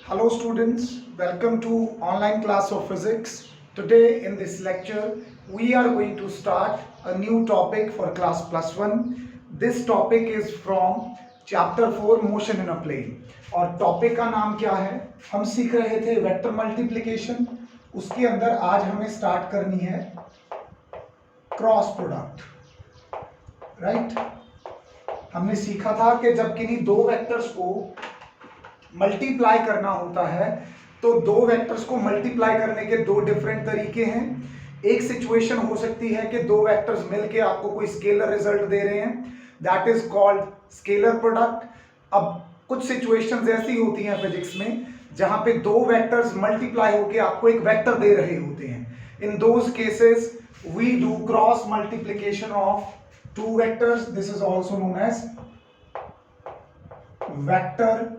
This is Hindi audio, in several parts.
Hello students, welcome to online class of physics. Today in this lecture we are going to start a new topic for class plus 1. This topic is from chapter 4 motion in a plane. और टॉपिक का नाम क्या है? हम सीख रहे थे वेक्टर मल्टीप्लिकेशन, उसके अंदर आज हमें स्टार्ट करनी है क्रॉस प्रोडक्ट, राइट? हमने सीखा था कि जब किन्हीं दो वेक्टर्स को मल्टीप्लाई करना होता है तो दो वेक्टर्स को मल्टीप्लाई करने के दो डिफरेंट तरीके हैं। एक सिचुएशन हो सकती है कि दो वेक्टर्स मिलके आपको कोई स्केलर रिजल्ट दे रहे हैं, that is called scalar product. अब कुछ सिचुएशंस ऐसी होती हैं फिजिक्स में जहां पे दो वेक्टर्स मल्टीप्लाई होके आपको एक वेक्टर दे रहे होते हैं। In those cases we do cross multiplication of two vectors, this is also known as vector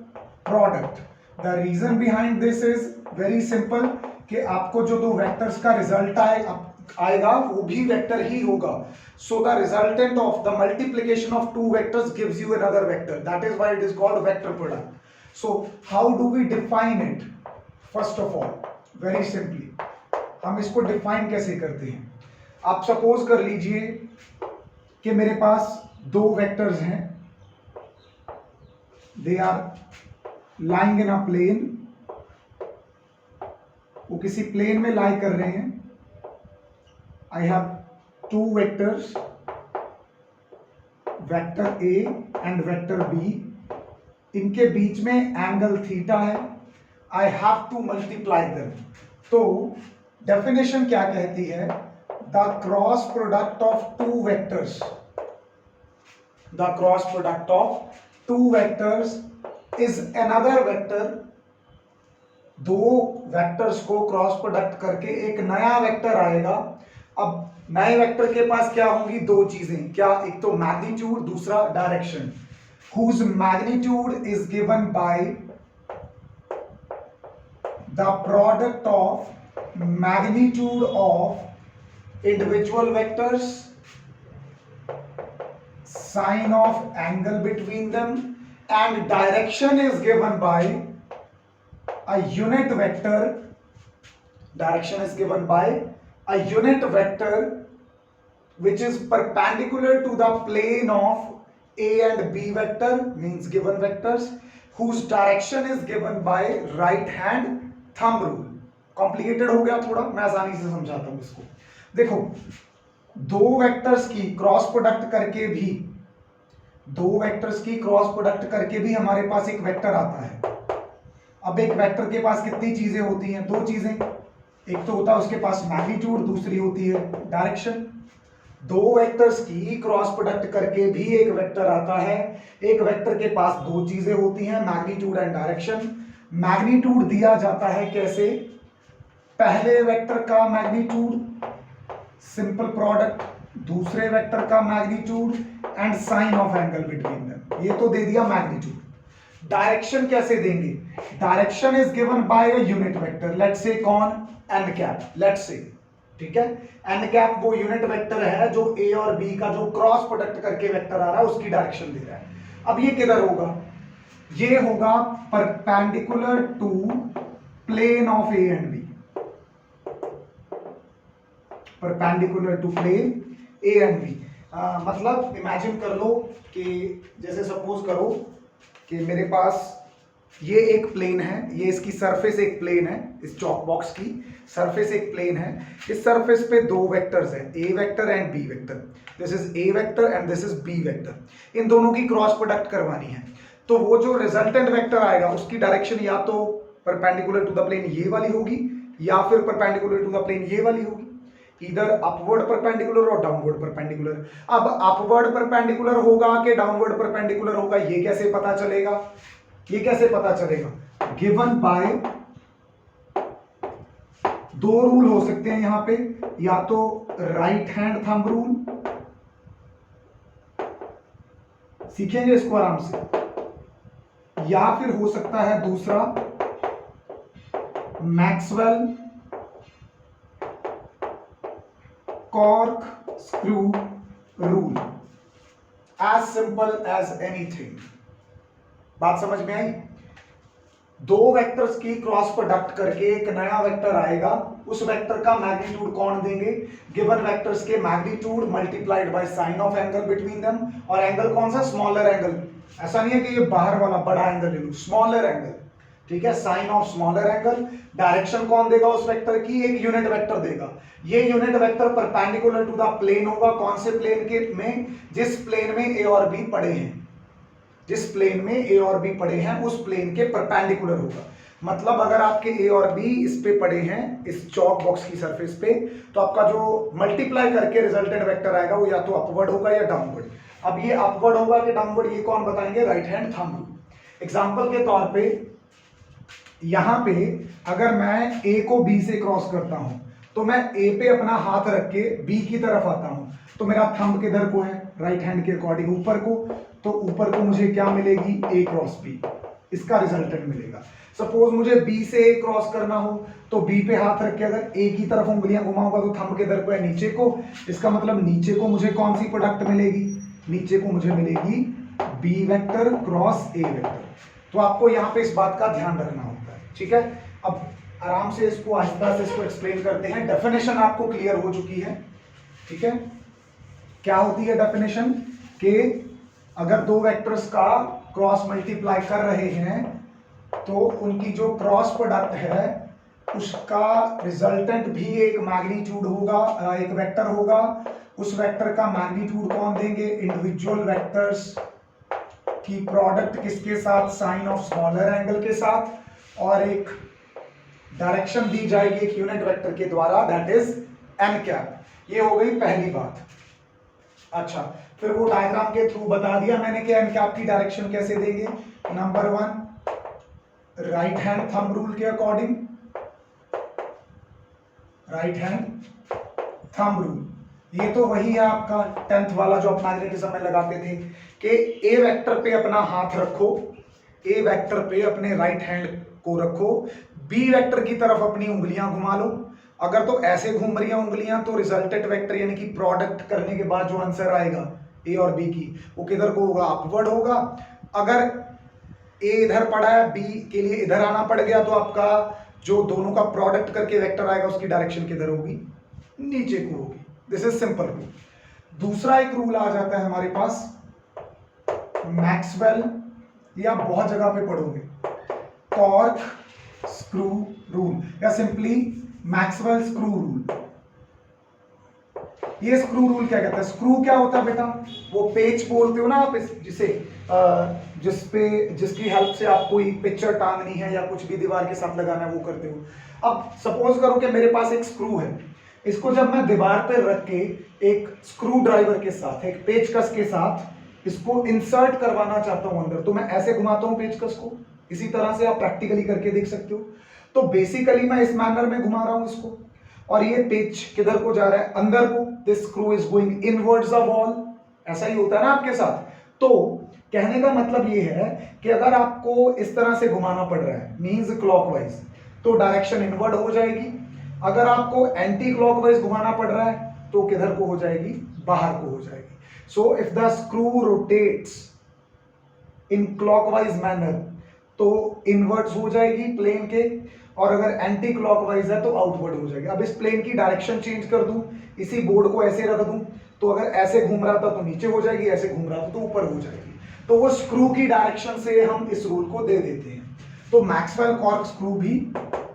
product. The reason behind this is very simple कि आपको जो दो वेक्टर्स का रिजल्ट आएगा वो भी वेक्टर ही होगा। So the resultant of the multiplication of two vectors gives you another vector, that is why it is called vector product. So how do we define it? First of all very simply हम इसको डिफाइन कैसे करते हैं? आप सपोज कर लीजिए कि मेरे पास दो वेक्टर्स हैं, they are lying in a plane, वो किसी प्लेन में लाई कर रहे हैं। I have two vectors, vector A and vector B, इनके बीच में एंगल थीटा है। I have to multiply them. तो डेफिनेशन क्या कहती है? The cross product of two vectors, the cross product of two vectors is another vector. दो वेक्टर्स को क्रॉस प्रोडक्ट करके एक नया वेक्टर आएगा। अब नए वेक्टर के पास क्या होंगी? दो चीजें, क्या? एक तो मैग्नीट्यूड, दूसरा direction. Whose magnitude is given by the product of magnitude of individual vectors, sine of angle between them, and direction is given by a unit vector. Direction is given by a unit vector which is perpendicular to the plane of A and B vector, means given vectors, whose direction is given by right hand thumb rule. Complicated हो गया थोड़ा, मैं आसानी से समझाता हूं इसको। देखो, दो वेक्टर्स की क्रॉस प्रोडक्ट करके भी, दो वेक्टर्स की क्रॉस प्रोडक्ट करके भी हमारे पास एक वेक्टर आता है। अब एक वेक्टर के पास कितनी चीजें होती हैं? दो चीजें। एक तो होता है उसके पास मैग्नीट्यूड, दूसरी होती है डायरेक्शन। दो वेक्टर्स की क्रॉस प्रोडक्ट करके भी एक वेक्टर आता है। एक वेक्टर के पास दो चीजें होती हैं, मैग्नीट्यूड एंड डायरेक्शन। मैग्नीट्यूड दिया जाता है कैसे? पहले वेक्टर का मैग्नीट्यूड, सिंपल प्रोडक्ट, दूसरे वेक्टर का magnitude and sine of angle between them. ये तो दे दिया मैग्नीट्यूड। डायरेक्शन कैसे देंगे? Direction is given by a unit vector, let's say कौन? एन कैप, लेट्स से, ठीक है? एन कैप वो यूनिट वेक्टर है जो ए और बी का जो क्रॉस प्रोडक्ट करके वेक्टर आ रहा है उसकी डायरेक्शन दे रहा है। अब ये किधर होगा? ये होगा perpendicular to plane of A and B, perpendicular to plane A and B. मतलब इमेजिन कर लो कि जैसे सपोज करो कि मेरे पास ये एक प्लेन है, ये इसकी सरफेस एक प्लेन है, इस चॉक बॉक्स की सरफेस एक प्लेन है। इस सरफेस पे दो वेक्टर्स हैं, A vector and B vector. This is A vector and this is B vector. इन दोनों की क्रॉस प्रोडक्ट करवानी है, तो वो जो रिजल्टेंट वेक्टर आएगा उसकी डायरेक्शन या तो परपेंडिकुलर टू द प्लेन ये वाली होगी या फिर परपेंडिकुलर टू द प्लेन ये वाली होगी, इधर अपवर्ड परपेंडिकुलर और डाउनवर्ड परपेंडिकुलर। अब अपवर्ड परपेंडिकुलर होगा कि डाउनवर्ड परपेंडिकुलर होगा, ये कैसे पता चलेगा? ये कैसे पता चलेगा? गिवन बाय दो रूल हो सकते हैं यहां पे, या तो राइट हैंड थंब रूल, सीखेंगे इसको आराम से, या फिर हो सकता है दूसरा Maxwell cork screw rule. As simple as anything. बात समझ में आई? दो वेक्टर्स की क्रॉस प्रोडक्ट करके एक नया वेक्टर आएगा, उस वेक्टर का मैग्नीट्यूड कौन देंगे, गिवन वेक्टर्स के magnitude multiplied by sine of angle between them, और एंगल कौन सा, स्मॉलर एंगल, ऐसा नहीं है कि ये बाहर वाला बड़ा एंगल ले लो, स्मॉलर एंगल, ठीक है, sine of smaller angle. Direction कौन देगा उस वेक्टर की, एक यूनिट वेक्टर देगा, ये unit vector perpendicular to the plane होगा, कौन से प्लेन के में, जिस प्लेन में ए और बी पड़े हैं, जिस प्लेन में ए और बी पड़े हैं उस प्लेन के परपेंडिकुलर होगा। मतलब अगर आपके ए और बी इस पे पड़े हैं, इस चौक बॉक्स की सरफेस पे, तो आपका जो मल्टीप्लाई करके रिजल्टेंट वेक्टर आएगा वो या तो अपवर्ड होगा या डाउनवर्ड। अब ये अपवर्ड होगा कि डाउनवर्ड, ये कौन बताएंगे, right hand thumb rule. Example के तौर पे यहां पे अगर मैं ए को बी से क्रॉस करता हूं, तो मैं ए पे अपना हाथ रख के बी की तरफ आता हूं, तो मेरा थंब किधर को है, राइट हैंड के अकॉर्डिंग ऊपर को, तो ऊपर को मुझे क्या मिलेगी, ए क्रॉस बी, इसका रिजल्टेंट मिलेगा। सपोज मुझे बी से ए क्रॉस करना हो, तो बी पे हाथ रख के अगर ए की तरफ उंगलियां घुमाऊंगा तो थंब किधर को है, नीचे को, इसका मतलब नीचे को मुझे कौन सी प्रोडक्ट मिलेगी, नीचे को मुझे मिलेगी B vector cross A vector. तो आपको यहाँ पे इस बात का ध्यान रखना होता है, ठीक है। अब आराम से इसको आहिस्ता से इसको एक्सप्लेन करते हैं। डेफिनेशन आपको क्लियर हो चुकी है, ठीक है। क्या होती है डेफिनेशन, कि अगर दो वेक्टर्स का क्रॉस मल्टीप्लाई कर रहे हैं तो उनकी जो क्रॉस प्रोडक्ट है उसका रिजल्टेंट भी एक मैग्नीट्यूड होगा, एक वेक्टर होगा। उस वेक्टर का मैग्नीट्यूड कौन देंगे, इंडिविजुअल वेक्टर्स की प्रोडक्ट किसके साथ, साइन ऑफ स्मॉलर एंगल के साथ, और एक डायरेक्शन दी जाएगी एक यूनिट वेक्टर के द्वारा, दैट इज एन कैप। ये हो गई पहली बात। अच्छा, फिर वो डायग्राम के थ्रू बता दिया मैंने कि एन कैप की डायरेक्शन कैसे देंगे। Number 1, right hand thumb rule के according, right hand thumb rule, ये तो वही है आपका 10th वाला जो आप मैग्नेटिज्म में लगाते थे, कि ए वेक्टर पे अपना हाथ रखो, ए वेक्टर पे अपने राइट हैंड को रखो, बी वेक्टर की तरफ अपनी उंगलियां घुमा लो। अगर तो ऐसे घूम रही हैं उंगलियां तो रिजल्टेंट वेक्टर यानी कि प्रोडक्ट करने के बाद जो आंसर आएगा ए और बी की, वो किधर को होगा, अपवर्ड होगा। अगर ए इधर पड़ा है, बी के लिए इधर आना पड़ गया, तो आपका जो दोनों का प्रोडक्ट करके वेक्टर आएगा उसकी डायरेक्शन किधर होगी, नीचे को होगी। This is simple rule. दूसरा एक रूल आ जाता है हमारे पास, मैक्सवेल, या बहुत जगह पे पढ़ोगे, टॉर्क स्क्रू रूल, या सिंपली मैक्सवेल स्क्रू रूल। ये स्क्रू रूल क्या कहता है, स्क्रू क्या होता है बेटा, वो पेच बोलते हो ना आप जिसे, जिसकी हेल्प से आप कोई पिक्चर टांगनी है या कुछ भी दीवार के साथ लगाना है वो करते हो। अब सपोज करो कि मेरे पास एक स्क्रू है, इसको जब मैं दीवार पर रख के एक स्क्रू ड्राइवर के साथ, एक पेचकस के साथ इसको इंसर्ट करवाना चाहता हूं अंदर, तो मैं ऐसे घुमाता हूं पेचकस को, इसी तरह से आप प्रैक्टिकली करके देख सकते हो। तो बेसिकली मैं इस मैनर में घुमा रहा हूं इसको, और ये पेच किधर को जा रहा है, अंदर को, this screw is going inwards the wall, ऐसा ही होता है ना आपके साथ। तो कहने का मतलब ये है कि अगर आपको इस तरह से घुमाना पड़ रहा है, मींस क्लॉकवाइज, तो डायरेक्शन इनवर्ड हो जाएगी। अगर आपको एंटी क्लॉकवाइज घुमाना पड़ रहा है तो किधर को हो जाएगी, बाहर को हो जाएगी। So if the screw rotates in clockwise manner तो इनवर्ड्स हो जाएगी प्लेन के, और अगर एंटी क्लॉकवाइज है तो आउटवर्ड हो जाएगी। अब इस प्लेन की डायरेक्शन चेंज कर दूं, इसी बोर्ड को ऐसे रख दूं, तो अगर ऐसे घूम रहा था तो नीचे हो जाएगी, ऐसे घूम रहा था तो ऊपर हो जाएगी। तो वो स्क्रू की डायरेक्शन से हम इस रूल को दे देते हैं। तो मैक्सवेल कॉर्क स्क्रू भी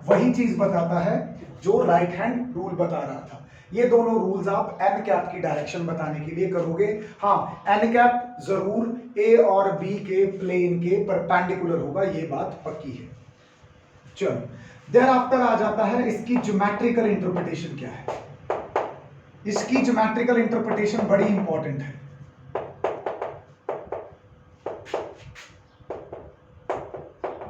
वही चीज बताता है जो राइट हैंड रूल बता रहा था। ये दोनों रूल्स आप एन कैप की डायरेक्शन बताने के लिए करोगे। हाँ, एन कैप जरूर ए और बी के प्लेन के परपेंडिकुलर होगा, ये बात पक्की है। चलो, देयर आफ्टर आ जाता है इसकी ज्योमेट्रिकल इंटरप्रिटेशन क्या है। इसकी ज्योमेट्रिकल इंटरप्रिटेशन बड़ी इंपॉर्टेंट है।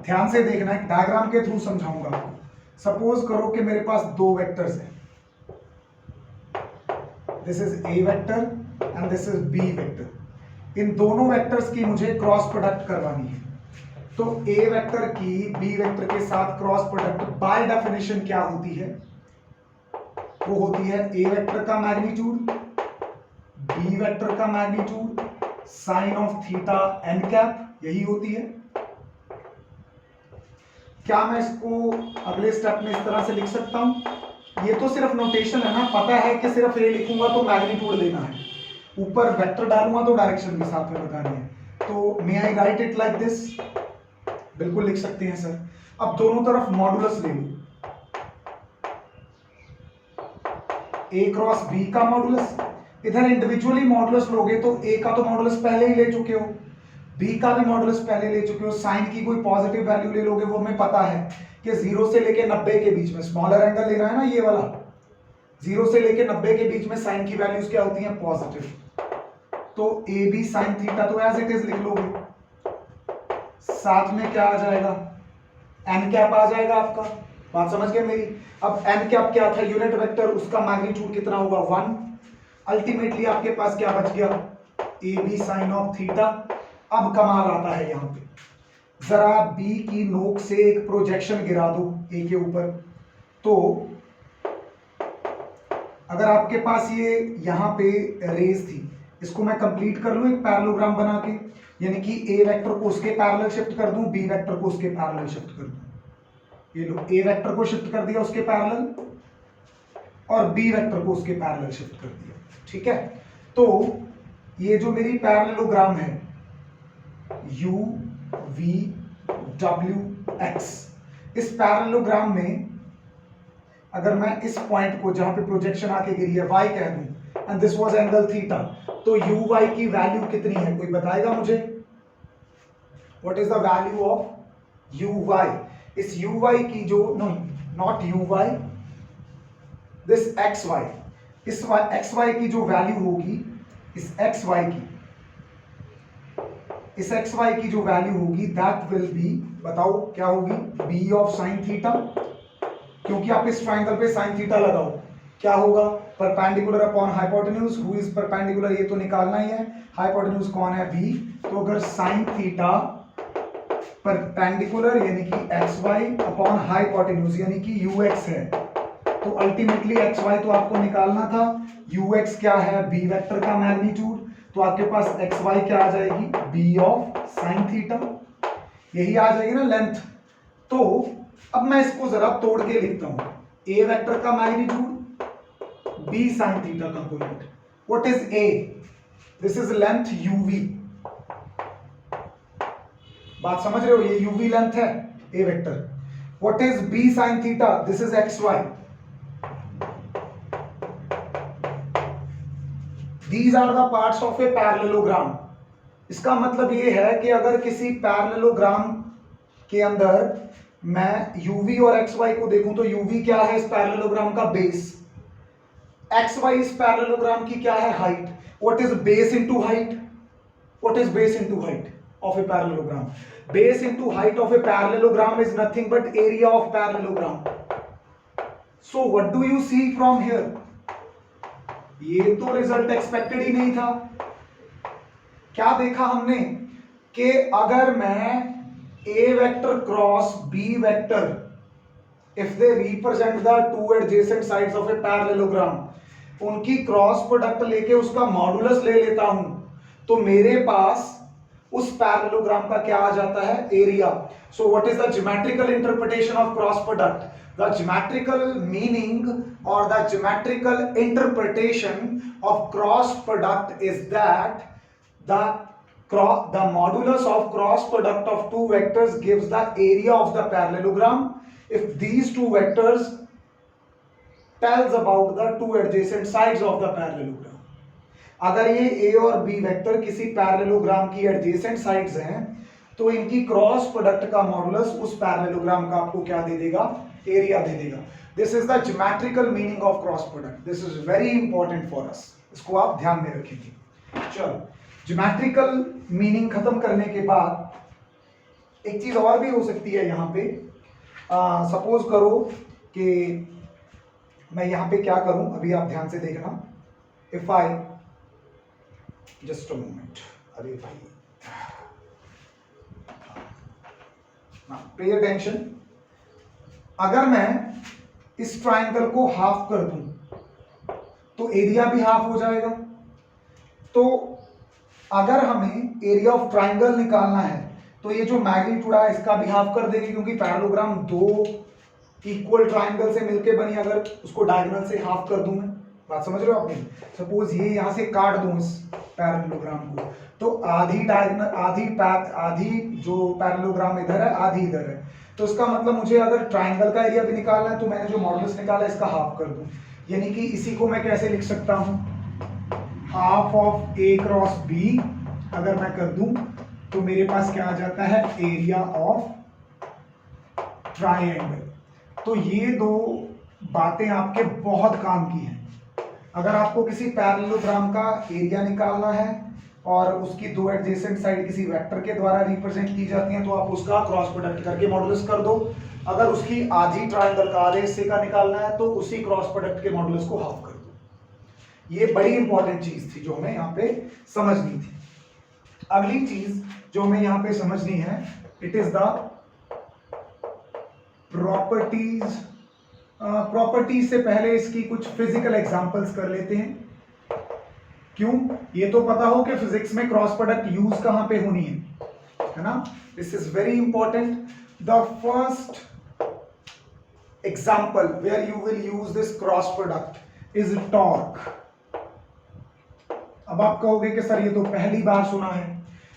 ध्यान से देखना, एक डायग्राम के थ्रू समझाऊंगा आपको। सपोज करो कि मेरे पास दो वेक्टर्स हैं, this is A vector and this is B vector. इन दोनों वेक्टर्स की मुझे क्रॉस प्रोडक्ट करवानी है। तो ए वेक्टर की बी वेक्टर के साथ क्रॉस प्रोडक्ट बाय डेफिनेशन क्या होती है, वो होती है ए वेक्टर का मैग्नीट्यूड, बी वेक्टर का magnitude, sine of theta n cap, यही होती है। क्या मैं इसको अगले स्टेप में इस तरह से लिख सकता हूँ? ये तो सिर्फ नोटेशन है ना, पता है कि सिर्फ ए लिखूंगा तो मैग्नीट्यूड लेना है, ऊपर वेक्टर डालूंगा तो डायरेक्शन भी साथ में बतानी है। तो मे आई राइट इट लाइक दिस? बिल्कुल लिख सकते हैं सर। अब दोनों तरफ मॉडुलस ले लो, ए क्रॉस बी का मॉडुलस, इधर इंडिविजुअली मॉडुलस लोगे तो ए का तो मॉडुलस पहले ही ले चुके हो, बी का भी मॉडुलस पहले ले चुके हो, साइन की कोई पॉजिटिव वैल्यू ले लोगे, वो हमें पता है कि 0 से लेके 90 के बीच में स्मॉलर एंगल लेना है ना, ये वाला 0 से लेके 90 के बीच में साइन की वैल्यूज क्या होती हैं? पॉजिटिव। तो ए बी साइन थीटा तो एज इट इज लिख लोगे, साथ में क्या आ जाएगा? एन कैप आ जाएगा आपका। बात समझ गए मेरी? अब एन कैप क्या था? यूनिट वेक्टर, उसका मैग्नीट्यूड कितना होगा? 1। अल्टीमेटली आपके पास क्या बच गया? A B sine of theta. अब कमाल आता है यहां पे, जरा बी की नोक से एक प्रोजेक्शन गिरा दो ए के ऊपर। तो अगर आपके पास ये यहां पे रेज थी, इसको मैं कंप्लीट कर लूं एक पैरेललोग्राम बना के, यानी कि ए वेक्टर को उसके पैरेलल शिफ्ट कर दूं, बी वेक्टर को उसके पैरेलल शिफ्ट कर दूं। ये लो, ए वेक्टर को शिफ्ट कर दिया उसके पैरेलल और बी वेक्टर को उसके पैरेलल शिफ्ट कर दिया, ठीक है। तो ये जो मेरी पैरेललोग्राम है u v w x, इस पैरेललोग्राम में अगर मैं इस पॉइंट को जहां पे प्रोजेक्शन आके गिरी है y कह दूं and this was angle theta, तो u y की वैल्यू कितनी है? कोई बताएगा मुझे? What is the value of u y? इस u y की जो not u y, this x y, इस x y की जो वैल्यू होगी, इस x y की, इस एक्स वाई की जो वैल्यू होगी दैट विल बी, बताओ क्या होगी? बी ऑफ साइन थीटा, क्योंकि आप इस ट्राइंगल पे साइन थीटा लगाओ, क्या होगा? Perpendicular upon hypotenuse, who is perpendicular, ये तो निकालना ही है। हाइपोटेन्यूज कौन है? बी। तो अगर साइन थीटा परपेंडिकुलर यानी कि एक्स वाई अपॉन हाइपोटेन्यूज यानी कि यू एक्स है, तो अल्टीमेटली एक्स वाई तो आपको निकालना था, यू एक्स क्या है? बी वेक्टर का मैग्नीट्यूड। तो आपके पास एक्स वाई क्या आ जाएगी? बी ऑफ साइन थीटा, यही आ जाएगी ना लेंथ। तो अब मैं इसको जरा तोड़ के लिखता हूं, ए वेक्टर का magnitude, B sine theta component, what is A? This is length UV. बात समझ रहे हो? ये यूवी लेंथ है A vector. What is B sine theta? This is X Y. These are the parts of a parallelogram. इसका मतलब ये है कि अगर किसी पैरेललोग्राम के अंदर मैं uv और xy को देखूं तो uv क्या है इस पैरेललोग्राम का? बेस। xy इस पैरेललोग्राम की क्या है? Height. What is base into height? What is base into height of a parallelogram? Base into height of a parallelogram is nothing but area of parallelogram. So what do you see from here? ये तो रिजल्ट एक्सपेक्टेड ही नहीं था। क्या देखा हमने कि अगर मैं A vector cross B vector, if they represent the two adjacent sides of a parallelogram, उनकी क्रॉस प्रोडक्ट लेके उसका मॉडुलस ले लेता हूं, तो मेरे पास उस पैरेललोग्राम का क्या आ जाता है? Area. So what is the geometrical interpretation of cross product? The geometrical meaning or the geometrical interpretation of cross product is that the modulus of cross product of two vectors gives the area of the parallelogram if these two vectors tells about the two adjacent sides of the parallelogram. अगर ये a और b वेक्टर किसी पैरेललोग्राम की एडजेसेंट साइड्स हैं तो इनकी क्रॉस प्रोडक्ट का मॉडुलस उस पैरेललोग्राम का आपको क्या दे देगा? एरिया दे देगा। This is the geometrical meaning of cross product. This is very important for us, इसको आप ध्यान में रखेंगे। चलो, ज्योमेट्रिकल मीनिंग खत्म करने के बाद एक चीज और भी हो सकती है यहाँ पे। सपोज करो कि मैं यहाँ पे क्या करूं, अभी आप ध्यान से देखना। If I just a moment, अरे भाई पे अटेंशन। अगर मैं इस ट्राइंगल को हाफ कर दूं तो एरिया भी हाफ हो जाएगा। तो अगर हमें एरिया ऑफ ट्राइंगल निकालना है तो ये जो मैग्नीट्यूड है इसका भी हाफ कर देगी, क्योंकि पैरेललोग्राम दो इक्वल ट्राइंगल से मिलके बनी, अगर उसको डायगोनल से हाफ कर दूं मैं, बात समझ रहे हो आपने। सपोज ये यहां से काट दूं इस पैरेललोग्राम को, तो आधी डायगोनल आधी जो पैरेललोग्राम इधर है आधी इधर है, तो इसका मतलब मुझे अगर ट्राइंगल का एरिया भी निकालना है तो मैंने जो मॉडुलस निकाला है इसका हाफ कर दूं, यानी कि इसी को मैं कैसे लिख सकता हूं, half of A cross B अगर मैं कर दूं तो मेरे पास क्या आ जाता है, एरिया ऑफ ट्राइंगल। तो ये दो बातें आपके बहुत काम की हैं। अगर आपको किसी पैरेललोग्राम का एरिया निकालना है और उसकी दो एडजेसेंट साइड किसी वेक्टर के द्वारा रिप्रेजेंट की जाती हैं, तो आप उसका क्रॉस प्रोडक्ट करके मॉडुलस कर दो। अगर उसकी आधी ट्राइंगल का आधे हिस्से का निकालना है तो उसी क्रॉस प्रोडक्ट के मॉडुलस को हाफ कर दो। ये बड़ी इंपॉर्टेंट चीज थी जो हमें यहाँ पे समझनी थी। अगली चीज जो हमें यहाँ पे समझनी है, it is the properties. Properties से पहले इसकी कुछ फिजिकल एग्जांपल्स कर लेते हैं। क्यों, ये तो पता हो कि फिजिक्स में क्रॉस प्रोडक्ट यूज कहां पे होनी है ना। This is very important. The first example where you will use this cross product is torque. अब आप कहोगे कि सर ये तो पहली बार सुना है।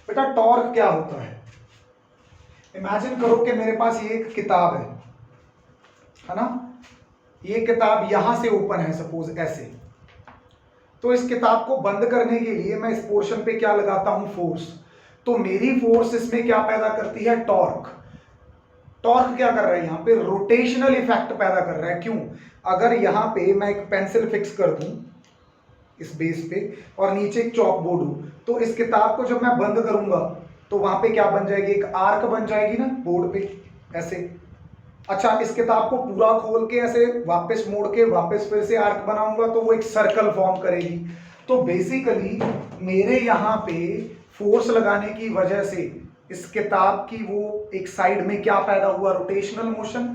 बेटा टॉर्क क्या होता है, इमेजिन करो कि मेरे पास ये एक किताब है ना, ये किताब यहां से ओपन है सपोज ऐसे, तो इस किताब को बंद करने के लिए मैं इस पोर्शन पे क्या लगाता हूं, फोर्स। तो मेरी फोर्स इसमें क्या पैदा करती है, टॉर्क। टॉर्क क्या कर रहा है, यहां पे रोटेशनल इफेक्ट पैदा कर रहा है। क्यों, अगर यहां पे मैं एक पेंसिल फिक्स कर दूं इस बेस पे और नीचे एक चॉक बोर्ड हो, तो इस किताब को जब मैं बंद करूंगा तो वहां पे क्या बन जाएगी, एक आर्क बन जाएगी ना बोर्ड पे ऐसे। अच्छा, इस किताब को पूरा खोल के ऐसे वापस मोड़ के वापस फिर से आर्क बनाऊंगा तो वो एक सर्कल फॉर्म करेगी। तो बेसिकली मेरे यहाँ पे फोर्स लगाने की वजह से इस किताब की वो एक साइड में क्या पैदा हुआ, रोटेशनल मोशन।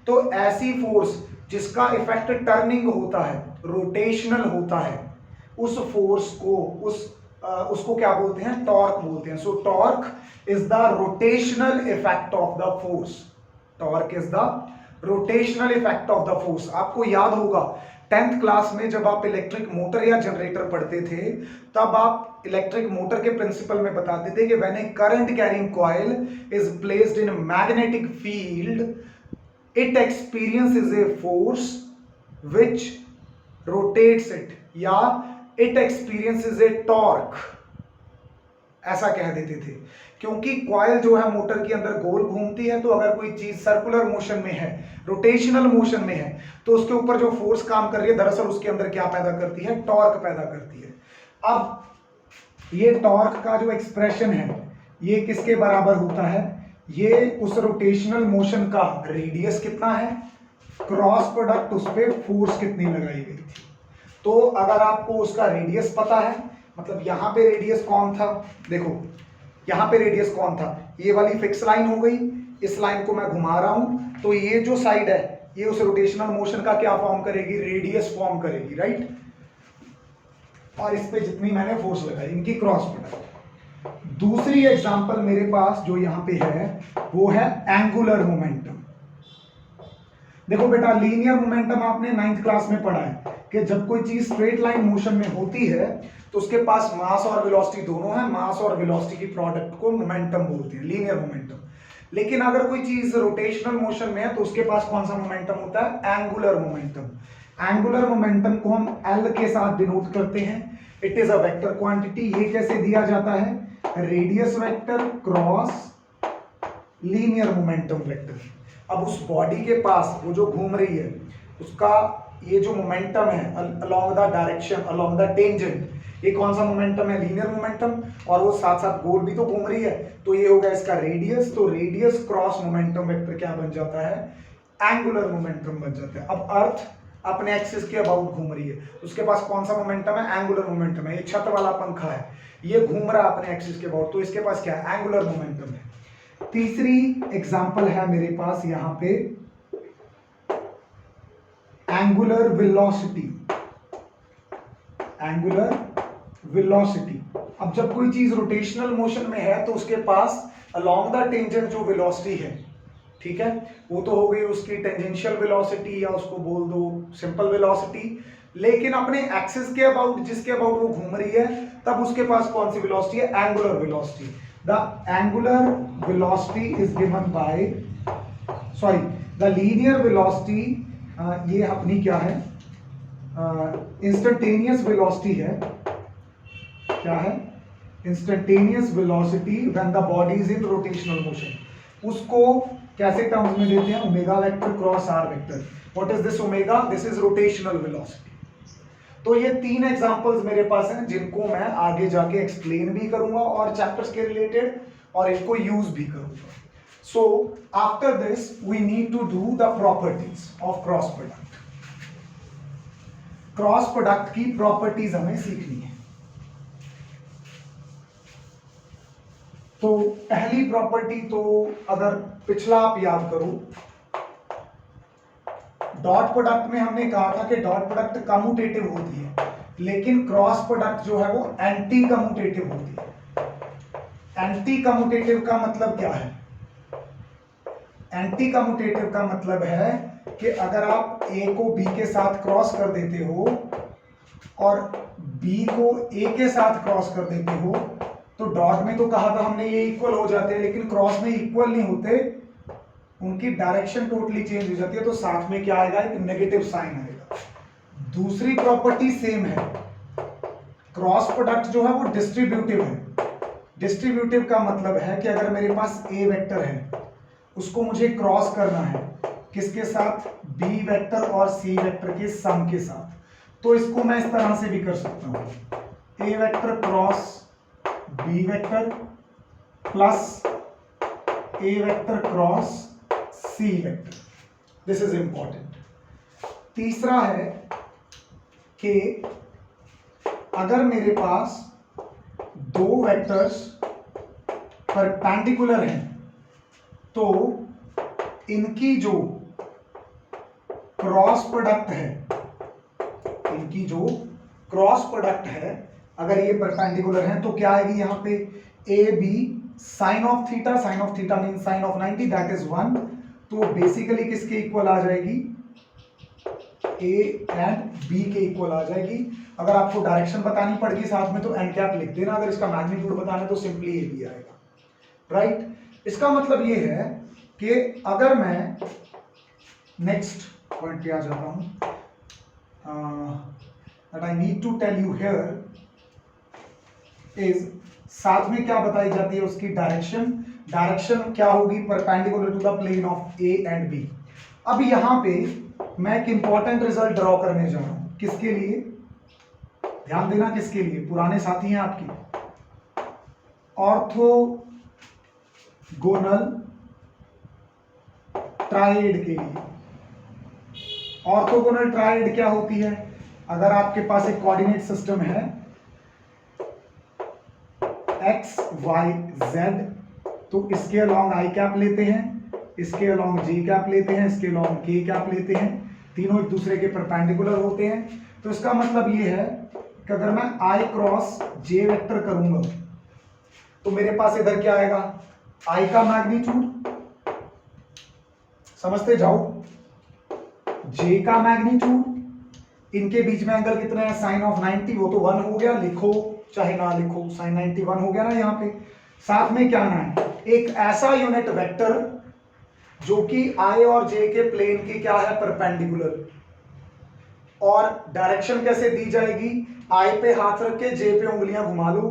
तो ऐसी फोर्स जिसका इफेक्ट टर्निंग होता है, रोटेशनल होता है, उस फोर्स को उसको क्या बोलते हैं, टॉर्क बोलते हैं। सो torque is the rotational effect of the force. Torque is the rotational effect of the force. आपको याद होगा 10th क्लास में जब आप इलेक्ट्रिक मोटर या जनरेटर पढ़ते थे, तब आप इलेक्ट्रिक मोटर के प्रिंसिपल में बताते थे कि when A current carrying coil is placed in magnetic field, it experiences a force which rotates it, या इट एक्सपीरियंसेस ए टॉर्क, ऐसा कह देते थे। क्योंकि कॉइल जो है मोटर के अंदर गोल घूमती है, तो अगर कोई चीज सर्कुलर मोशन में है, रोटेशनल मोशन में है, तो उसके ऊपर जो फोर्स काम कर रही है दरअसल उसके अंदर क्या पैदा करती है, टॉर्क पैदा करती है। अब ये टॉर्क का जो एक्सप्रेशन है ये किसके बराबर होता है, ये उस रोटेशनल मोशन का रेडियस कितना है, क्रॉस प्रोडक्ट उस पर फोर्स कितनी लगाई गई थी। तो अगर आपको उसका रेडियस पता है, मतलब यहां पे रेडियस कौन था, देखो यहां पे रेडियस कौन था, ये वाली फिक्स लाइन हो गई, इस लाइन को मैं घुमा रहा हूं, तो ये जो साइड है ये उस रोटेशनल मोशन का क्या फॉर्म करेगी, रेडियस फॉर्म करेगी, राइट। और इस पे जितनी मैंने फोर्स लगाई इनकी क्रॉस प्रोडक्ट। दूसरी एग्जांपल मेरे पास जो यहां पे है वो है एंगुलर मोमेंटम। देखो बेटा लीनियर मोमेंटम आपने 9th क्लास में पढ़ा है कि जब कोई चीज स्ट्रेट लाइन मोशन में होती है तो उसके पास मास और वेलोसिटी दोनों है, मास और वेलोसिटी की प्रोडक्ट को मोमेंटम बोलते हैं, लीनियर मोमेंटम। लेकिन अगर कोई चीज रोटेशनल मोशन में है तो उसके पास कौन सा मोमेंटम होता है, एंगुलर मोमेंटम। एंगुलर मोमेंटम को हम एल के साथ डिनोट करते हैं। It is a vector quantity. ये कैसे दिया जाता है, radius vector cross linear momentum vector. अब उस बॉडी के पास वो जो घूम रही है उसका ये जो मोमेंटम है along the direction, along the tangent, ये कौन सा मोमेंटम है, लीनियर मोमेंटम, और वो साथ साथ गोल भी तो घूम रही है, तो ये होगा इसका रेडियस। तो रेडियस क्रॉस मोमेंटम वेक्टर क्या बन जाता है, एंगुलर मोमेंटम बन जाता है। अब अर्थ अपने एक्सिस के अबाउट घूम रही है, उसके पास कौन सा मोमेंटम है, एंगुलर मोमेंटम है। ये छत वाला पंखा है, ये घूम रहा है अपने एक्सिस के अबाउट, तो इसके पास क्या है, एंगुलर मोमेंटम है। तीसरी एग्जांपल है मेरे पास यहां पे एंगुलर वेलोसिटी। एंगुलर वेलोसिटी, अब जब कोई चीज रोटेशनल मोशन में है तो उसके पास अलोंग द टेंजेंट जो वेलोसिटी है, ठीक है, वो तो हो गई उसकी टेंजेंशियल वेलोसिटी या उसको बोल दो सिंपल वेलोसिटी, लेकिन अपने एक्सिस के अबाउट, जिसके अबाउट वो घूम रही है, तब उसके पास कौन सी वेलोसिटी है? Angular velocity. The angular velocity is given by, sorry, the linear velocity, ये अपनी क्या है? इंस्टेंटेनियस वेलोसिटी है। क्या है? Instantaneous velocity when the body is in rotational motion. उसको कैसे टर्म्स में देते हैं? Omega vector cross r vector. What is this omega? This is rotational velocity. तो ये 3 एग्जांपल्स मेरे पास हैं जिनको मैं आगे जाके एक्सप्लेन भी करूंगा और चैप्टर्स के रिलेटेड, और इनको यूज भी करूंगा। So after this we need to do the properties of cross product. Cross product की प्रॉपर्टीज हमें सीखनी है। तो पहली प्रॉपर्टी, तो अगर पिछला आप याद करो, डॉट प्रोडक्ट में हमने कहा था कि डॉट प्रोडक्ट कम्यूटेटिव होती है, लेकिन क्रॉस प्रोडक्ट जो है वो एंटी कम्यूटेटिव होती है। एंटी कम्यूटेटिव का मतलब क्या है? एंटी कम्यूटेटिव का मतलब है कि अगर आप ए को बी के साथ क्रॉस कर देते हो और बी को ए के साथ क्रॉस कर देते हो, तो डॉट में तो कहा था हमने ये इक्वल हो जाते हैं, लेकिन क्रॉस में इक्वल नहीं होते, उनकी डायरेक्शन टोटली चेंज हो जाती है, तो साथ में क्या आएगा? एक नेगेटिव साइन आएगा। दूसरी प्रॉपर्टी सेम है, क्रॉस प्रोडक्ट जो है वो डिस्ट्रीब्यूटिव है। डिस्ट्रीब्यूटिव का मतलब है कि अगर मेरे पास ए वेक्टर है, उसको मुझे क्रॉस करना है किसके साथ? बी वेक्टर और सी वेक्टर के सम के साथ। तो इसको मैं इस तरह से भी कर सकता हूं, A vector cross B vector plus A vector cross C vector. This is important. तीसरा है कि अगर मेरे पास दो वेक्टर्स परपेंडिकुलर हैं, तो इनकी जो क्रॉस प्रोडक्ट है, इनकी जो क्रॉस प्रोडक्ट है, अगर ये परपेंडिकुलर हैं, तो क्या आएगी यहाँ पे? A B sine of theta, sine of theta mean sine of 90, that is 1। तो बेसिकली किसके इक्वल आ जाएगी? ए एंड बी के इक्वल आ जाएगी। अगर आपको डायरेक्शन बतानी पड़ेगी साथ में तो एन कैप लिख देना, अगर इसका मैग्नीट्यूड बताना है तो सिंपली ए बी आएगा, राइट? इसका मतलब ये है कि अगर मैं नेक्स्ट पॉइंट पे आ जाता हूं, that I need to tell you here is, साथ में क्या बताई जाती है? उसकी डायरेक्शन। डायरेक्शन क्या होगी? Perpendicular to the plane of A and B. अब यहां पे मैं एक इंपॉर्टेंट रिजल्ट ड्रॉ करने जा रहा हूं। किसके लिए? ध्यान देना, किसके लिए? पुराने साथी हैं आपके, ऑर्थोगोनल ट्राइड के लिए। ऑर्थोगोनल ट्राइड क्या होती है? अगर आपके पास एक कोऑर्डिनेट सिस्टम है एक्स वाई जेड, तो इसके अलोंग आई कैप लेते हैं, इसके अलोंग जे कैप लेते हैं, इसके अलोंग के कैप लेते हैं, तीनों एक दूसरे के परपेंडिकुलर होते हैं। तो इसका मतलब ये है कि अगर मैं आई क्रॉस जे वेक्टर करूंगा, तो मेरे पास इधर क्या आएगा? आई का मैग्नीट्यूड, समझते जाओ, जे का मैग्नीट्यूड, इनके बीच में एंगल कितना है? साइन ऑफ 90, वो तो 1 हो गया, लिखो चाहे ना लिखो, साइन 91 हो गया ना यहाँ पे। साथ में क्या आना है? एक ऐसा यूनिट वेक्टर जो कि आई और जे के प्लेन के क्या है? परपेंडिकुलर। और डायरेक्शन कैसे दी जाएगी? आई पे हाथ रख के जे पे उंगलियां घुमा लो।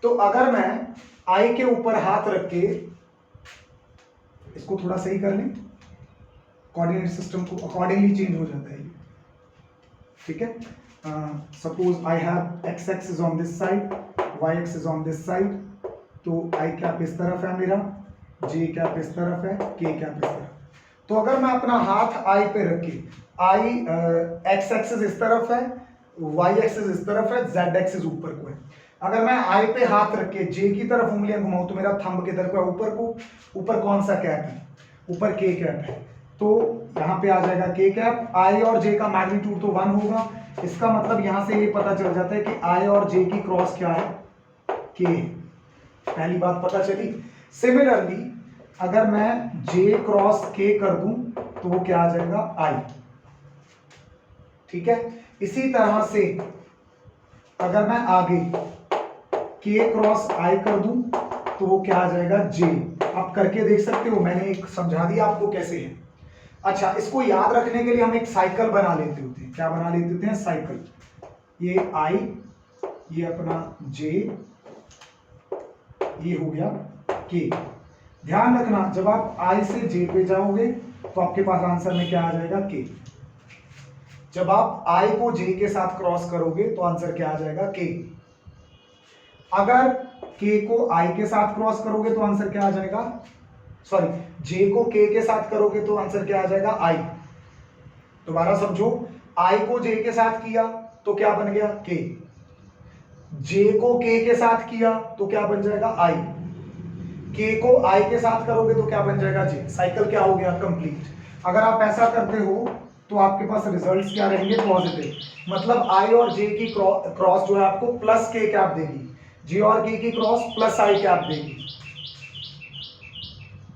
तो अगर मैं आई के ऊपर हाथ रख के, इसको थोड़ा सही कर लें, कोऑर्डिनेट सिस्टम को अकॉर्डिंगली चेंज हो जाता है ये, ठीक है? Suppose I have X axis on this side, Y axis on this side, तो आई कैप इस तरफ है मेरा, जे कैप इस तरफ है, के कैप इस तरफ। तो अगर मैं अपना हाथ आई पे रखे, आई एक्स एक्सिस इस तरफ है, वाई एक्सिस इस तरफ है, जेड एक्सिस ऊपर को है। अगर मैं आई पे हाथ रख के जे की तरफ उंगलियां घुमाऊं, तो मेरा थंब किधर को है? ऊपर को। ऊपर कौन सा कैप है? ऊपर के कैप है, तो यहाँ पे आ जाएगा के कैप। आई और जे का मैग्नीट्यूड तो 1 होगा। इसका मतलब यहां से ये पता चल जाता है कि आई और जे की क्रॉस क्या है? के। पहली बात पता चली। सिमिलरली अगर मैं J क्रॉस K कर दूं तो वो क्या आ जाएगा I। ठीक है, इसी तरह से अगर मैं आगे K क्रॉस I कर दूं तो वो क्या आ जाएगा J। आप करके देख सकते हो, मैंने एक समझा दिया आपको कैसे है। अच्छा, इसको याद रखने के लिए हम एक साइकिल बना लेते होते हैं। क्या बना लेते होते हैं? साइकिल। ये I, ये अपना J, ये हो गया K। ध्यान रखना, जब आप I से J पे जाओगे तो आपके पास आंसर में क्या आ जाएगा? K। जब आप I को J के साथ क्रॉस करोगे तो आंसर क्या आ जाएगा? K। अगर K को I के साथ क्रॉस करोगे तो आंसर क्या आ जाएगा? सॉरी, J को K के साथ करोगे तो आंसर क्या आ जाएगा? I। दोबारा समझो, I को J के साथ किया तो क्या बन गया? K। J को K के साथ किया तो क्या बन जाएगा? I। K को I के साथ करोगे तो क्या बन जाएगा? J। साइकिल क्या हो गया? कंप्लीट। अगर आप ऐसा करते हो तो आपके पास रिजल्ट्स क्या रहेंगे? पॉजिटिव। मतलब I और J की क्रॉस जो है आपको प्लस K कैप देगी, J और K की क्रॉस प्लस I कैप देगी,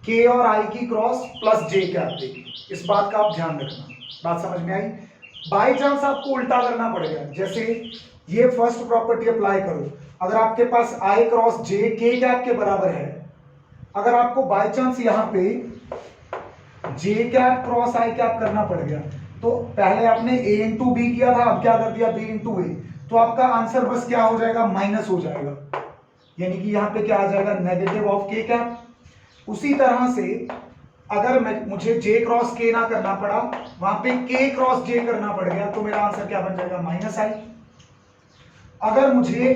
K और I की क्रॉस प्लस J कैप देगी। इस बात का आप ध्यान रखना। बात समझ में आई? बाई चांस आपको उल्टा करना पड़ेगा, जैसे ये फर्स्ट प्रॉपर्टी अप्लाई करो, अगर आपके पास I cross J K cap के बराबर है, अगर आपको बाई चांस यहां पे J cap cross I cap करना पड़ गया, तो पहले आपने A इंटू B किया था, अब क्या कर दिया? B इंटू A, तो आपका आंसर बस क्या हो जाएगा? माइनस हो जाएगा, यानी कि यहां पे क्या आ जाएगा? Negative of K cap. उसी तरह से अगर मुझे J क्रॉस K ना करना पड़ा, वहां पे K क्रॉस J करना पड़ गया, तो मेरा आंसर क्या बन जाएगा? Minus I। अगर मुझे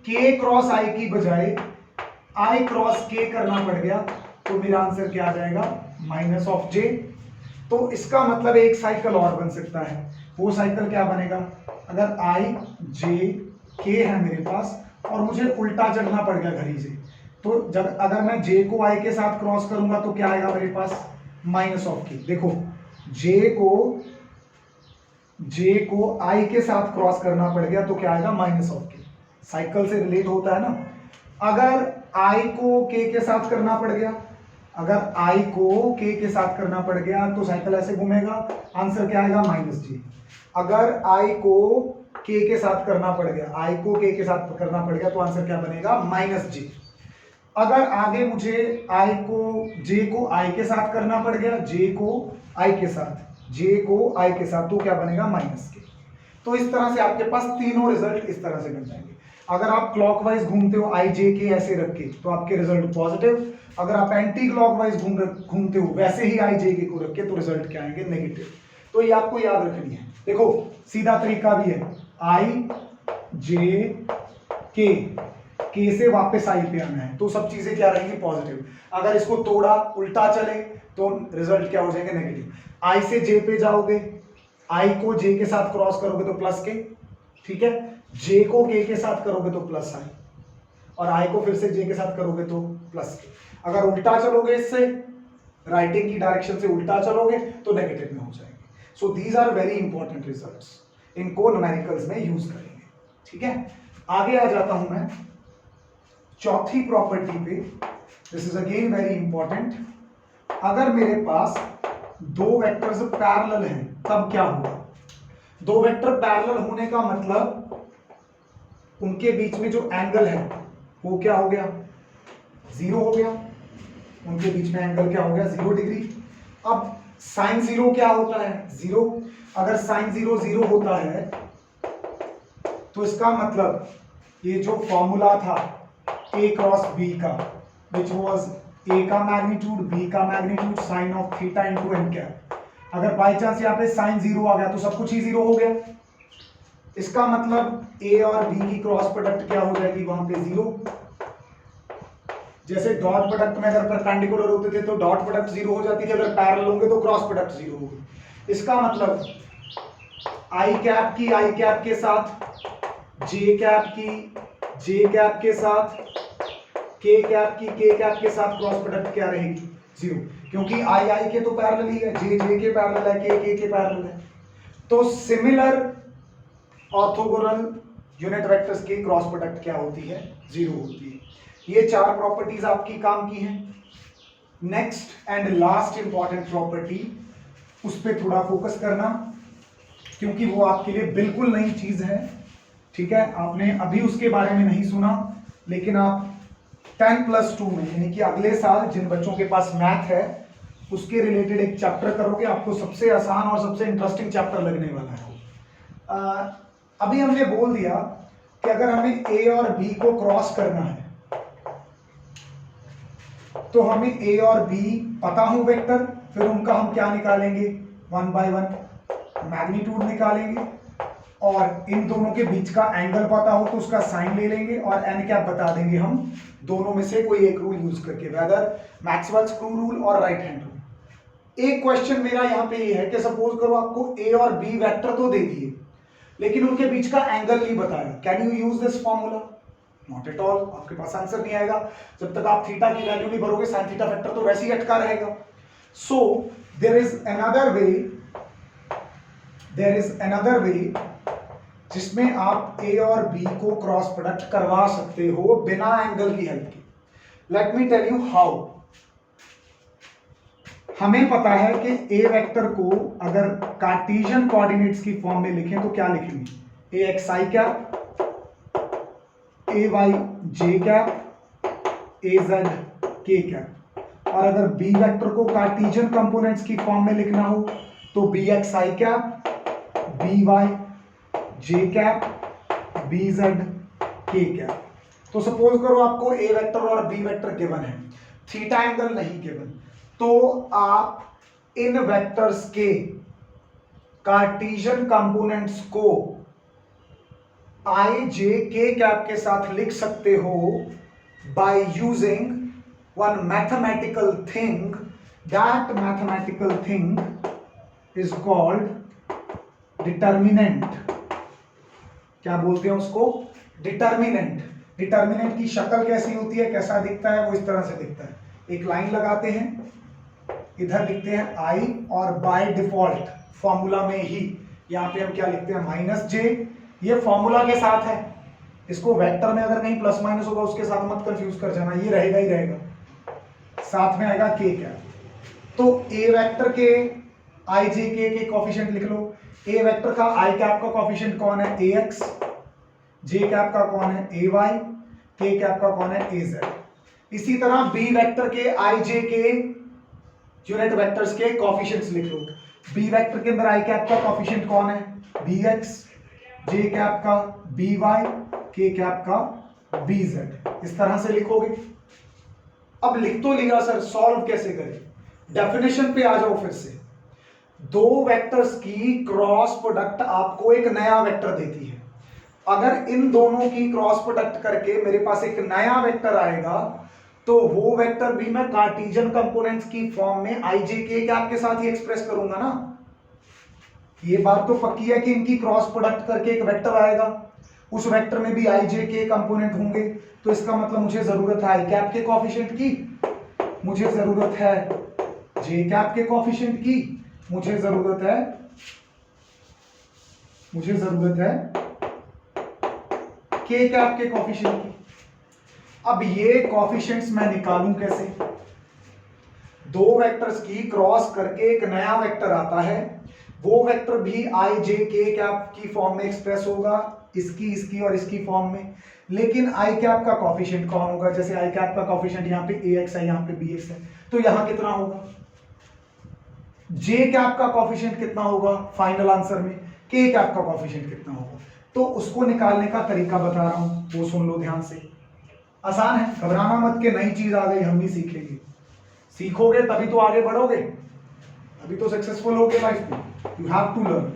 K क्रॉस I की बजाय I क्रॉस K करना पड़ गया, तो मेरा आंसर क्या आ जाएगा? Minus of J। तो इसका मतलब एक साइकिल और बन सकता है। वो साइकिल क्या बनेगा? अगर I J K है मेरे पास और मुझे उल्टा चलना पड़ गया घड़ी से, तो जब अगर मैं J को I के साथ क्रॉस करूंगा तो क्या आएगा मेरे पास? Minus of K। देखो, J को I के साथ क्रॉस करना पड़ गया तो क्या आएगा? Minus of K। साइकिल से रिलेट होता है ना। अगर I को K के साथ करना पड़ गया, अगर I को K के साथ करना पड़ गया तो साइकिल ऐसे घूमेगा, आंसर क्या आएगा? Minus J। अगर I को K के साथ करना पड़ गया, I को K के साथ करना पड़ गया तो आंसर क्या बनेगा? Minus J। अगर आगे मुझे J को I के साथ करना पड़ गया, J को I के साथ, तो क्या बनेगा? Minus K। तो इस तरह से आपके पास तीनों रिजल्ट इस तरह से बन जाएंगे। अगर आप क्लॉकवाइज घूमते हो I J K ऐसे रख के, तो आपके रिजल्ट पॉजिटिव। अगर आप एंटी क्लॉकवाइज घूमते हो वैसे ही I J K को रख के, तो रिजल्ट क्या आएंगे? नेगेटिव। तो ये आपको याद रखनी है। देखो, सीधा तरीका भी है, I J K से वापस I पे आना है, तो सब चीजें क्या रहेंगी? पॉजिटिव। अगर इसको तोड़ा, उल्टा चले, तो रिजल्ट क्या हो जाएंगे? नेगेटिव। I से J पे जाओगे, I को J के साथ क्रॉस करोगे तो प्लस K, ठीक है। J को K के साथ करोगे तो प्लस I, और I को फिर से J के साथ करोगे तो प्लस K। अगर उल्टा चलोगे, इससे राइटिंग की डायरेक्शन से उल्टा चलोगे तो नेगेटिव में हो जाएंगे। So these are very important results, इनको न्यूमेरिकल्स में यूज करेंगे, ठीक है। आगे आ जाता हूं मैं चौथी प्रॉपर्टी पे। This is again very important. अगर मेरे पास दो वेक्टर्स पैरेलल हैं तब क्या होगा? दो वेक्टर पैरेलल होने का मतलब उनके बीच में जो एंगल है वो क्या हो गया? 0 हो गया। उनके बीच में एंगल क्या हो गया? 0 डिग्री। अब साइन 0 क्या होता है? 0। अगर साइन 0 0 होता है तो इसका मतलब ये जो फॉर्मूला था A क्रॉस B का, विच वॉज A का मैग्नीट्यूड B का magnitude sine of theta into n cap, अगर बाई चांस यहाँ पे साइन 0 आ गया तो सब कुछ ही 0 हो गया। इसका मतलब A और B की क्रॉस प्रोडक्ट क्या हो जाएगी? वहां पे 0। जैसे डॉट प्रोडक्ट में अगर परपेंडिकुलर होते थे तो डॉट प्रोडक्ट 0 हो जाती थी, अगर पैरेलल होंगे तो क्रॉस प्रोडक्ट 0 होगी। इसका मतलब आई कैप की आई कैप के साथ, जे कैप की जे कैप के साथ, के कैप की के कैप के साथ क्रॉस प्रोडक्ट क्या रहेगी? 0, क्योंकि आई आई के तो पैरेलल ही है, जे जे के पैरेलल है, के पैरेलल है। तो सिमिलर ऑर्थोगोनल यूनिट वेक्टर्स की क्रॉस प्रोडक्ट क्या होती है? 0 होती है। ये चार प्रॉपर्टीज आपकी काम की हैं। Next and last important property, उस पर थोड़ा फोकस करना क्योंकि वो आपके लिए बिल्कुल नई चीज है, ठीक है। आपने अभी उसके बारे में नहीं सुना, लेकिन आप 10+2 में यानी कि अगले साल जिन बच्चों के पास मैथ है उसके रिलेटेड एक चैप्टर करोगे, आपको सबसे आसान और सबसे इंटरेस्टिंग चैप्टर लगने वाला है। अभी हमने बोल दिया कि अगर हमें ए और बी को क्रॉस करना है तो हमें ए और बी पता हो वेक्टर, फिर उनका हम क्या निकालेंगे, 1 by 1 मैग्नीट्यूड निकालेंगे, और इन दोनों के बीच का एंगल पता हो तो उसका साइन ले लेंगे और एन कैप बता देंगे हम दोनों में से कोई एक रूल यूज करके, वेदर मैक्सवेल्स स्क्रू रूल और राइट हैंड रूल। एक क्वेश्चन मेरा यहां पे ये है कि सपोज करो आपको ए और बी वेक्टर तो दे दिए लेकिन उनके बीच का एंगल नहीं बताया, can you use this formula? Not at all, आपके पास आंसर नहीं आएगा जब तक आप थीटा की वैल्यू नहीं भरोगे, साइन थीटा वेक्टर तो वैसे ही अटका रहेगा। So there is another way जिसमें आप ए और बी को क्रॉस प्रोडक्ट करवा सकते हो बिना एंगल की हेल्प के। Let me tell you how. हमें पता है कि ए वेक्टर को अगर कार्टेशियन कोऑर्डिनेट्स की फॉर्म में लिखें तो क्या लिखेंगे, ए एक्स आई कैप, ए वाई जे कैप, ए जेड के कैप। और अगर बी वेक्टर को कार्टेशियन कंपोनेंट्स की फॉर्म में लिखना हो तो बी एक्स आई कैप, बी वाई जे कैप, बी जेड के कैप। तो सपोज करो आपको ए वेक्टर और बी वेक्टर गिवन है, थीटा एंगल नहीं गिवन, तो आप इन वेक्टर्स के कार्टेशियन कंपोनेंट्स को आई जे के कैप के साथ लिख सकते हो by using one mathematical thing, that mathematical thing is called determinant. क्या बोलते हैं उसको, डिटर्मिनेंट। डिटर्मिनेंट की शक्ल कैसी होती है, कैसा दिखता है, वो इस तरह से दिखता है, एक लाइन लगाते हैं, इधर लिखते हैं आई, और बाय डिफॉल्ट फॉर्मूला में ही यहां पे हम क्या लिखते हैं, माइनस जे। ये फॉर्मूला के साथ है, इसको वेक्टर में अगर कहीं प्लस माइनस होगा उसके साथ मत कंफ्यूज कर जाना, ये रहेगा ही रहेगा, साथ में आएगा के कैप। तो ए वेक्टर के आई जे के कोफिशिएंट लिख लो। ए वेक्टर का आई कैप का कोफिशिएंट कौन है, ए एक्स, जे कैप का कौन है, ए वाई, के कैप का कौन है, ए जेड। इसी तरह बी वेक्टर के आई जे के यूनिट वेक्टर्स के कोफिशिएंट्स लिख लो। बी वेक्टर के अंदर आई कैप का कोफिशिएंट कौन है, बी एक्स, जे कैप का बी वाई, के कैप का बी जेड। इस तरह से लिखोगे। अब लिख तो लिया सर, सॉल्व कैसे करें, डेफिनेशन पे आ जाओ फिर से। दो वेक्टर्स की क्रॉस प्रोडक्ट आपको एक नया वेक्टर देती है। अगर इन दोनों की क्रॉस प्रोडक्ट करके मेरे पास एक नया वेक्टर आएगा तो वो वेक्टर भी मैं कार्टेशियन कंपोनेंट्स की फॉर्म में आई जे के कैप के साथ ही एक्सप्रेस करूंगा ना। ये बात तो पक्की है कि इनकी क्रॉस प्रोडक्ट करके एक वेक्टर आएगा, उस वेक्टर में भी आई जे के कंपोनेंट होंगे, तो इसका मतलब मुझे जरूरत है आई कैप के कोफिशिएंट की, मुझे जरूरत है जे कैप के कोफिशिएंट की, मुझे जरूरत है के कैप के कोफिशिएंट की। अब ये कोफिशिएंट्स मैं निकालूं कैसे, दो वेक्टर्स की क्रॉस करके एक नया वेक्टर आता है, वो वेक्टर भी आई जे के कैप की फॉर्म में एक्सप्रेस होगा, इसकी और इसकी फॉर्म में। लेकिन आई कैप का कोफिशिएंट कौन होगा, जैसे आई कैप का कोफिशिएंट यहाँ पे ए एक्स है, यहाँ पे बी एक्स है, तो यहां कितना होगा, जे कैप का कोफिशिएंट कितना होगा फाइनल आंसर में, के कैप का कोफिशिएंट कितना होगा। तो उसको निकालने का तरीका बता रहा हूं, वो सुन लो ध्यान से। आसान है, घबराना मत के नई चीज आ गई, हम भी सीख लेंगे। सीखोगे तभी तो आगे बढ़ोगे, अभी तो सक्सेसफुल होगे लाइफ में। You have to learn.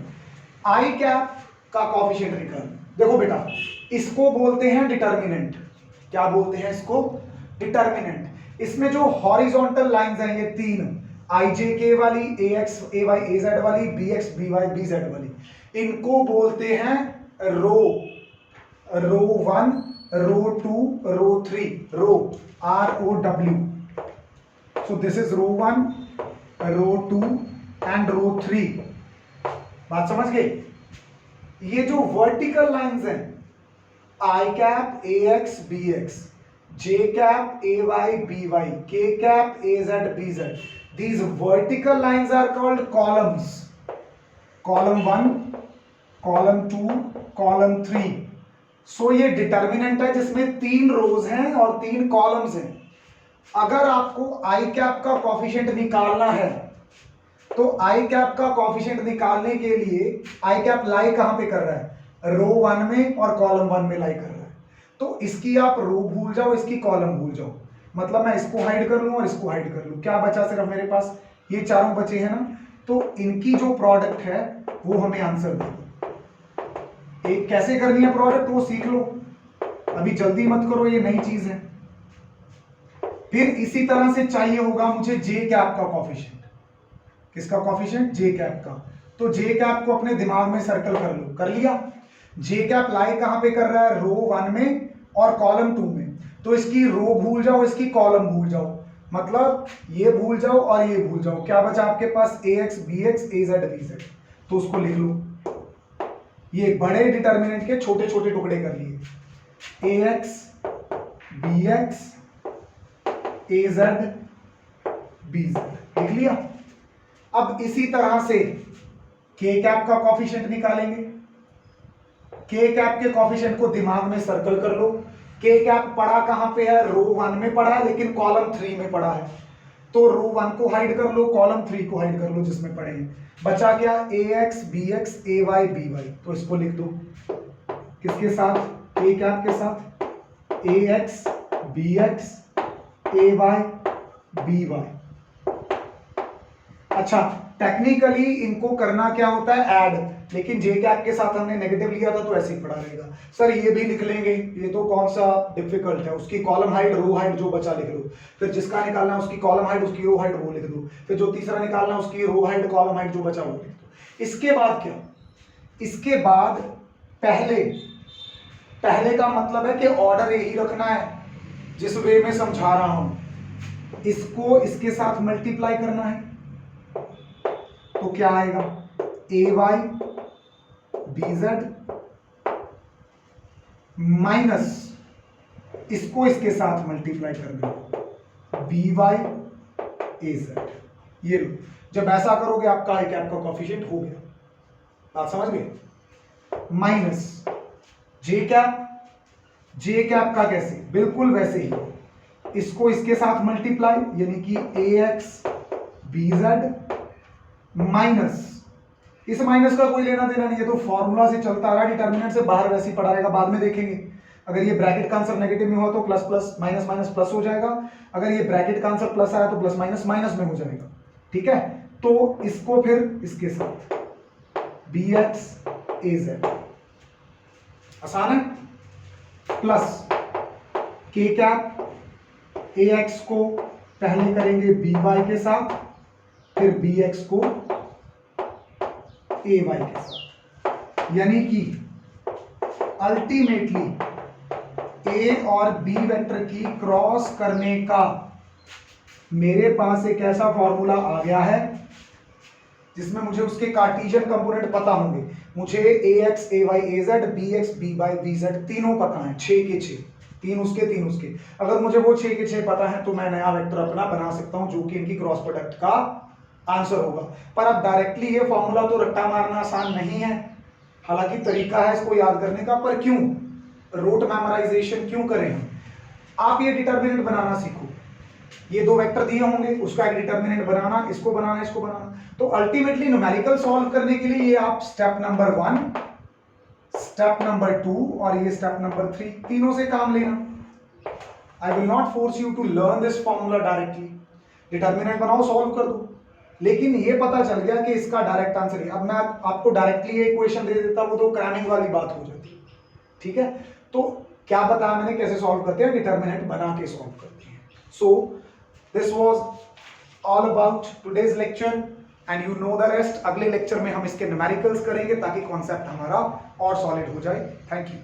I cap का कोफिशिएंट निकाल। देखो बेटा, इसको बोलते हैं डिटर्मिनेंट। क्या बोलते हैं इसको, डिटर्मिनेंट। इसमें जो हॉरिजॉन्टल लाइंस हैं ये तीन, आई जे के वाली, A X A Y A Z वाली, B X B Y B Z वाली, इनको बोलते हैं row. Row 1, row 2, row 3, row ROW। So this is row 1, row 2 and row 3। बात समझ गए। ये जो वर्टिकल लाइंस हैं, I cap, A X, B X, J cap AY BY, K cap AZ BZ. These vertical lines are called columns. Column 1, column 2, column 3. So ये डिटर्मिनेंट है जिसमें 3 रोज हैं और 3 कॉलम्स हैं. अगर आपको I cap का कॉफिशिएंट निकालना है तो I cap का कॉफिशिएंट निकालने के लिए I cap लाई कहां पे कर रहा है? रो 1 में और कॉलम 1 में लाई कर रहा है. तो इसकी आप रो भूल जाओ, इसकी कॉलम भूल जाओ. मतलब मैं इसको हाइड कर लूं और इसको हाइड कर लूं. क्या बचा सिर्फ मेरे पास? ये चारों बचे हैं ना. तो इनकी जो प्रोडक्ट है वो हमें आंसर देगी. एक कैसे करनी है प्रोडक्ट वो सीख लो, अभी जल्दी मत करो, ये नई चीज है. फिर इसी तरह से चाहिए होगा मुझे जे कैप का कॉफिशिएंट. किसका कॉफिशिएंट? जे कैप का. तो जे कैप को अपने दिमाग में सर्कल कर लो. कर लिया? जे कैप लाई कहां पे कर रहा है? रो 1 में और कॉलम 2 में. तो इसकी रो भूल जाओ, इसकी कॉलम भूल जाओ. मतलब ये भूल जाओ और ये भूल जाओ. क्या बचा आपके पास? AX BX AZ BZ. तो उसको लिख लो. ये बड़े डिटर्मिनेंट के छोटे छोटे टुकड़े कर लिए. AX BX AZ BZ लिख लिया. अब इसी तरह से K कैप का कॉफिशिएंट निकालेंगे. K कैप के कॉफिशिएंट को दिमाग में सर्कल कर लो. K कैप पड़ा कहां पे है? रो 1 में पड़ा है लेकिन कॉलम 3 में पड़ा है. तो रो 1 को हाइड कर लो, कॉलम 3 को हाइड कर लो जिसमें पड़े हैं. बचा क्या? AX BX AY BY. तो इसको लिख दो. किसके साथ? K कैप के साथ. AX BX AY BY. अच्छा, टेक्निकली इनको करना क्या होता है? ऐड. लेकिन जे कैप के साथ हमने नेगेटिव लिया था तो ऐसे ही पड़ा रहेगा. सर ये भी लिख लेंगे, ये तो कौन सा डिफिकल्ट है. उसकी कॉलम हाइट रो हाइट जो बचा लिख लो. फिर जिसका निकालना है उसकी कॉलम हाइट उसकी रो हाइट वो लिख दो. फिर जो तीसरा निकालना है उसकी रो हाइट कॉलम हाइट जो बचा वो लिख दो. इसके बाद क्या? इसके बाद पहले का मतलब है कि ऑर्डर यही रखना है जिस वे में समझा रहा हूं. इसको इसके साथ मल्टीप्लाई करना है. तो क्या आएगा? AY BZ माइनस इसको इसके साथ मल्टीप्लाई कर दो BY AZ. ये लो. जब ऐसा करोगे आपका आई कैप का कॉफिशिएंट हो गया. बात समझ गए? माइनस जे कैप का कैसे? बिल्कुल वैसे ही. इसको इसके साथ मल्टीप्लाई यानी कि AX BZ माइनस. इस माइनस का कोई लेना देना नहीं है, तो फॉर्मूला से चलता आ रहा है. डिटर्मिनेंट से बाहर वैसे ही पड़ा रहेगा, बाद में देखेंगे. अगर ये ब्रैकेट का आंसर नेगेटिव में हुआ तो plus plus minus minus plus हो जाएगा. अगर ये ब्रैकेट का आंसर प्लस आया तो प्लस माइनस माइनस में हो जाएगा. ठीक है? तो इसको फिर इसके साथ BX AZ. आसान है. प्लस K कैप AX को पहले करेंगे BY के साथ, फिर BX को AY के साथ. यानी कि अल्टीमेटली A और B वेक्टर की क्रॉस करने का मेरे पास एक ऐसा फॉर्मूला आ गया है जिसमें मुझे उसके कार्टेशियन कंपोनेंट पता होंगे. मुझे AX AY AZ BX BY BZ तीनों पता हैं. 6 के 6, 3 उसके 3 उसके. अगर मुझे वो 6 के 6 पता है तो मैं नया वेक्टर अपना बना सकता हूं जो कि इनकी क्रॉस प्रोडक्ट का आंसर होगा. पर अब डायरेक्टली ये फॉर्मूला तो रट्टा मारना आसान नहीं है. हालांकि तरीका है इसको याद करने का, पर क्यों रोट मेमोराइजेशन क्यों करें हम? आप ये डिटर्मिनेंट बनाना सीखो. ये 2 वेक्टर दिए होंगे, उसका एक डिटर्मिनेंट बनाना, इसको बनाना, इसको बनाना. तो अल्टीमेटली न्यूमेरिकल सॉल्व करने के लिए ये आप स्टेप नंबर 1, स्टेप नंबर 2 और ये स्टेप नंबर 3 तीनों से काम लेना. I will not force you to learn this formula directly. Determinant बनाओ, सॉल्व कर दो. लेकिन ये पता चल गया कि इसका डायरेक्ट आंसर है. अब मैं आपको डायरेक्टली ये इक्वेशन दे देता वो तो क्रैमिंग वाली बात हो जाती. ठीक है? तो क्या बताया मैंने कैसे सॉल्व करते हैं? डिटर्मिनेंट बना के सॉल्व करते हैं. So this was all about today's lecture and you know the rest. अगले लेक्चर में हम इसके न्यूमेरिकल्स करेंगे ताकि कॉन्सेप्ट हमारा और सॉलिड हो जाए. Thank you.